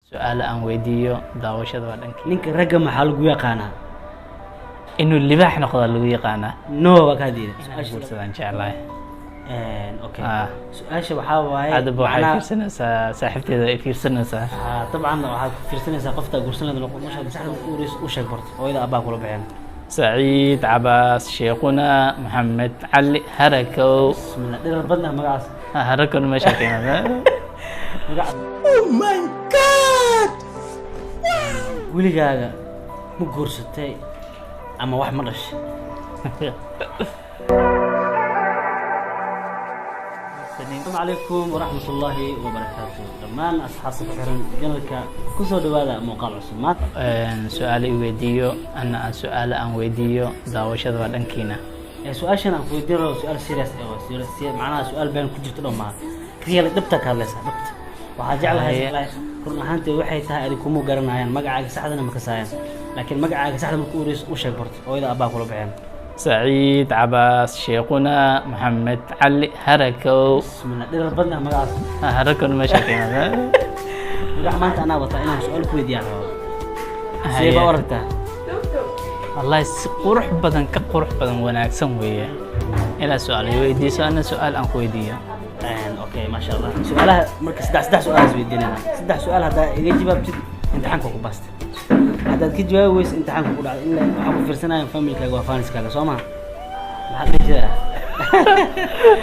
su'aal aan weydiiyo daawashada waa dhankii ninka ragga maxaa lagu yaqaanaa inuu libaax noqdo lagu yaqaanaa no waa ka hadiyay inaan guursadaan jeclahay okay su-aasha waxaa waaye hadaba waxay fiirsanaysaa saaxiibteeda ay fiirsanaysaa طبعا waxaad ku fiirsanaysaa qofta guursanada noqon masha Allah saxda u sheeg barto hooyada abaa kula baxeen سعيد عباس شيخنا محمد علي هركو بسم الله دير بدنا magacaas هركو مشاكل oh my god wiligaaga ma guursatay ama wax ma dhashay السلام عليكم ورحمة الله وبركاته دمان أصحاب سفرين جنلك كسو دوادا موقع عصمات سؤال ويديو أنا سؤال أن ويديو داوشة ودنكينا سؤال شنا ويديو سؤال سيريس معناها سؤال بين كل جرت ما كريال دبتك هذا دبت وحاجعلها كنا هانتي وحي تها أديكم مقارنين مقعد سعدنا مكساين لكن مقعد سعد مكوريس وشك برت وإذا أباك ولا بعين سعيد عباس شيخنا محمد علي هركو بسم الله دير بدنا magacaas هركو مشاكل magac maanta ana wata inaan su'aal ku weydiiyo seeba warta والله qurux badan wanaagsan weeye ila su'aal weydiiso ana su'aal aan ku weydiiyo okay ma sha Allah su'aalaha marka saddex su'aal isweydiinana saddex su'aal hada iga jawaabtid imtixaanka ku baastay هذا كي جواب ويس امتحان كقول إلا وحبوا فرسنا فاميل كا وفانس كا سوما محل كذا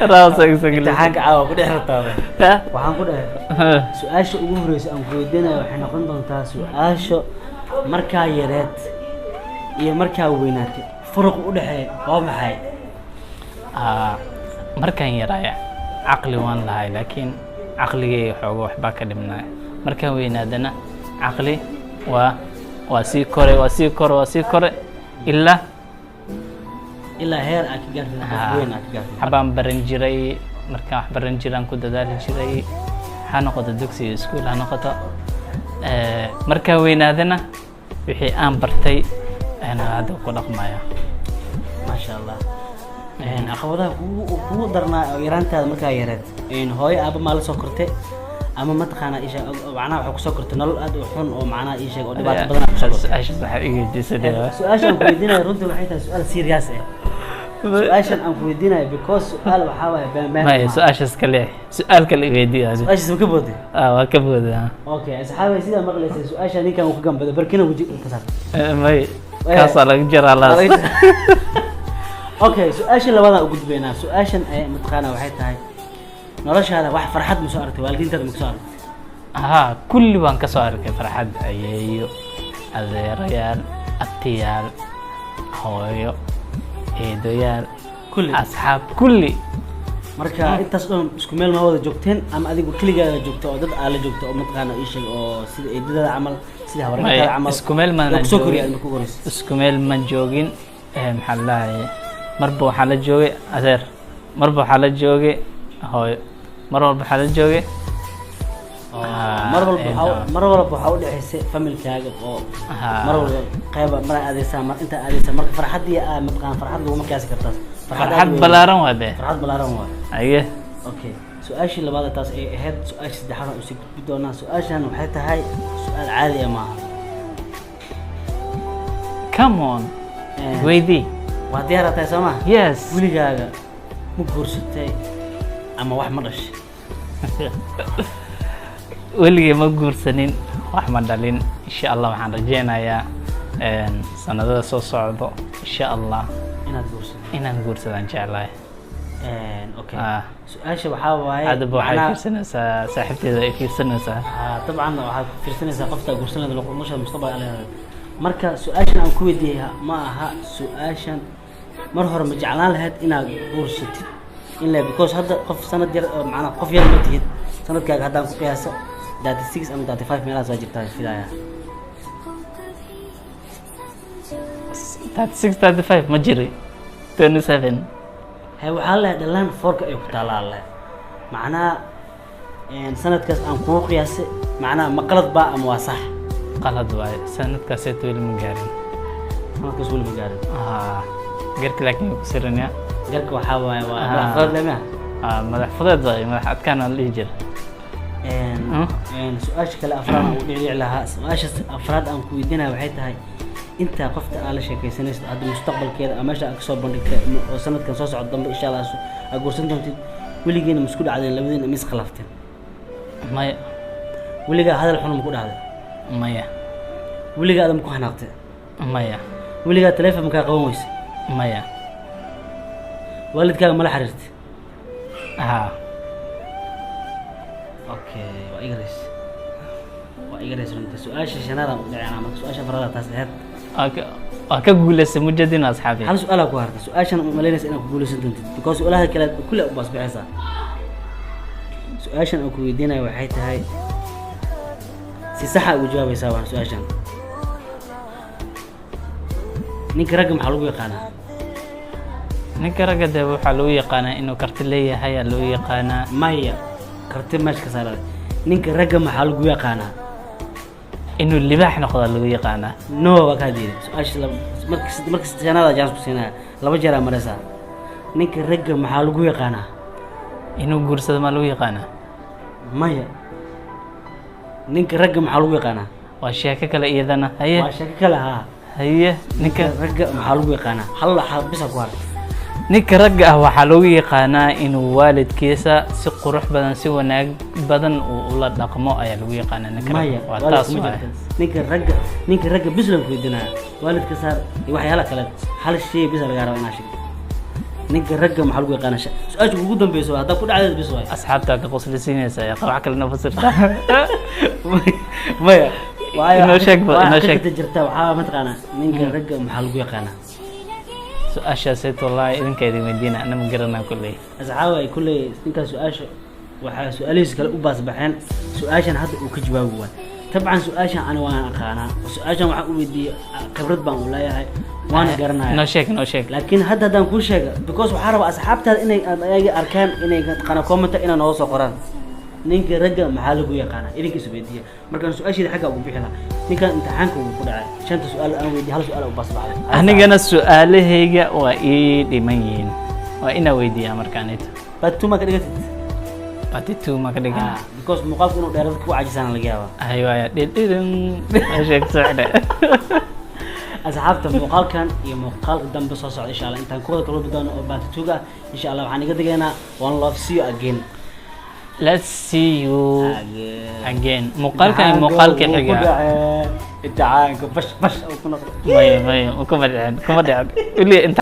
راسك سجل امتحان كعاو كده حرطة وحن كده سؤال شو أموريس أم كودنا وحنا قلنا نتا سؤال شو مركا يرات هي مركا وينات فرق وده قام حي مركا يرايا عقلي وان لهاي لكن عقلي حقوق حباك دمنا مركا وينادنا عقلي واسي كوري إلا هير أكيد وين أكيد حبان برنجري مركان برنجران كود دال جري حنقطة دكسي سكول حنقطة مركان وين هذنا بحي أم برتي أنا هذا كل أقمايا ما شاء الله إن أخوذها هو درنا إيران تاد مركان يرد إن هاي أبا مال سكرتة أما ما تخانا إيش معنا وحكي سكرت نل أد وحن ومعنا إيش أو دبعت بدنا سكرت إيش صحيح دي سديا سؤال شو كويدينا يرد وحيد سؤال سيرياس سؤال شو كويدينا because سؤال وحاول بين ما سؤال شو سكلي سؤال كلي كويدي هذا سؤال شو كبودي وكبودي أوكي أصحابي سيدا مغلس سؤال شو نيكا وكجنب بدأ بركنا وجي كسر ما كسر جرى الله أوكي سؤال شو لبنا أقول بينا سؤال شو متخانة وحيد هاي نرش هذا واحد فرحات مسارتي والدين ترى مسارتي كل وان كسارك فرحات أيو الريال التيال هويو إيدويال كل أصحاب كل مركا أنت سكمل ما هو جوكتين أم أدي كل جا جوكت أو ضد على جوكت أو متقنا إيش أو سيد إيدو عمل سيد هوري عمل سكمل ما نجوجين سكمل ما جوجين محلاي مربو حالة جوجي أثر مربو حالة جوجي هوي مرة بحال جوجي مرة بحاول أحس فمل كاجب أو مرة قيبة مرة أديسة مرة أنت أديسة مرة فرحت دي متقان فرحت لو ما كاسك التاس فرحت بلارم وده فرحت بلارم وده أيه أوكي سؤال شيء اللي بعده تاس هاد سؤال شيء ده حرام يصير بدونا سؤال شان وحتى هاي سؤال عادي يا معها كمون ويدي وهديها رتاي سما يس ولي جاجا مو كورستي أما واحد مرش ولي ما قرسنين وأحمد دالين إن شاء الله وحن رجعنا يا سنة صعبة إن شاء الله إن نقرسن إن شاء الله أوكي سؤال شو بحاول هذا بوحي في سنة ساحبتي في سنة طبعا في سنة قفت قرسن هذا مش المستقبل عليها مركا سؤال شن أنكوي ديها ما ها سؤال شن مرهر مجعلان لهاد إنا قرستي إلا because هذا قف سنة دير معنا قف يلا متهد سنة كأج هذا قياس دات 6 أم دات 5 ميلاد زاجر تاج في دايا دات 6 دات 5 مجري 27 هاي وحالة دلنا فرق يقتال الله معنا إن سنة كاس أم كم قياس معنا مقلد بقى أم وصح قلد باي سنة كاسيت ويل مجارين سنة كاس ويل مجارين قلت لكن يكسرني قالك وحاول مدح فضل لما مدح فضل ضاي مدح أتكان اللي يجر su-aasha kale afraad aan u dhici lahaa su-aasha afraad aan ku weydiinaya waxay tahay intaa qofta aad la sheekaysanaysid hadda mustaqbalkeeda ama meesha aad kasoo bandhigtay oo sanadkan soo socda dambe insha allah aad guursan doontid weligeena ma isku dhacdeen labadiina ma is khilaafteen maya weligaa hadal xun ma ku dhacday maya weligaa aad ma ku xanaaqtay maya weligaa taleefon ma kaa qaban weyse maya waalidkaaga mala xiriirtay haa okay waa iga rays runta su-aasha shanaad aan u dhaceen marka su-aasha afraad taas ahayd waa ka guuleystay mujadin asxaabi hal su-aalaa ku harta su-aashan malaynaysa inaad ku guulaysan doontid because su-aalaha kale kulle u baasbixaysaa su-aashan aan ku weydiinayo waxay tahay si saxa ugu jawaabaysaa waan su-aashan ninka ragga maxaa lagu yaqaanaa ninka ragga dee waxaa lagu yaqaanaa inuu karti leeyahay aa lagu yaqaanaa maya karti meesha ka saarada ninka ragga maxaa lagu yaqaanaa inuu libaax noqdaa lagu yaqaanaa no waa kaa diiday su-aasha marka shanaada jans ku siinaya laba jeer aa maraysaa ninka ragga maxaa lagu yaqaanaa inuu guursado maa lagu yaqaanaa maya ninka ragga maxaa lagu yaqaanaa waa sheeko kale iyadana haye waa sheeko kale haa haye ninka ragga maxaa lagu yaqaanaa hal bisa ku haray ninka ragga ah waxaa lagu yaqaanaa inuu waalidkiisa si qurux badan si wanaag badan uu ula dhaqmo ayaa lagu yaqaanaa ninka maya waa taas waay ninka ragga bis lan ku weydiinaya waalidka saar iyo waxyaalaha kale hal shay bisa lagaa raba inaa sheegto ninka ragga maxaa lagu yaqaanaa su-aasha ugu dambeyso haddaa ku dhacdeed bis waay asxaabtaa ka qoslisiinaysa wax kalena fasirta maya inoo sheeg jirta waxaa mataqaanaa ninka ragga maxaa lagu yaqaanaa su-aashaasayt wallaahi idinka idin weydiina ana ma garanaa kulley asxaabi ay kulley ninkaa su-aasha waxaa su-aalihiisa kale u baasbaxeen su-aashan hadda uu ka jawaabi waay tabcan su-aashan ani waan aqaanaa su-aashan waxaan u weydiiyey khibrad baan u leeyahay waana garanaya noo sheeg laakiin hadda haddaan kuu sheega because waxaa rabaa asxaabtaada inay ayaga arkaan inay qana commenta inay nooga soo qoraan ninka ragga maxaa lagu yaqaanaa idinka is weydiiya markaan su-aasheeda xagga ugu bixi lahaa ninkan imtixaanka uu ku dhacay shanta su-aal aan weydiiy hal su-aal u baasbaxday anigana su-aalahayga waa ii dhiman yihiin waa inaa weydiiyaa markaanita batuma ka dhigatid batitu ma ka dhigan because muuqaalku inuu dheerada ku cajisaan laga yaabaa aywaaya dhidhidin sheeg socde asxaabta muuqaalkan iyo muuqaalka dambe soo socda insha allah intaan kuwada kala badano oo batituga insha allah waxaan iga digaynaa one love see you again let's see you again muuqaalkan iyo muuqaalka xiga imtixaanka bash bash oo ku noqdo maya kuma dhicin weli inta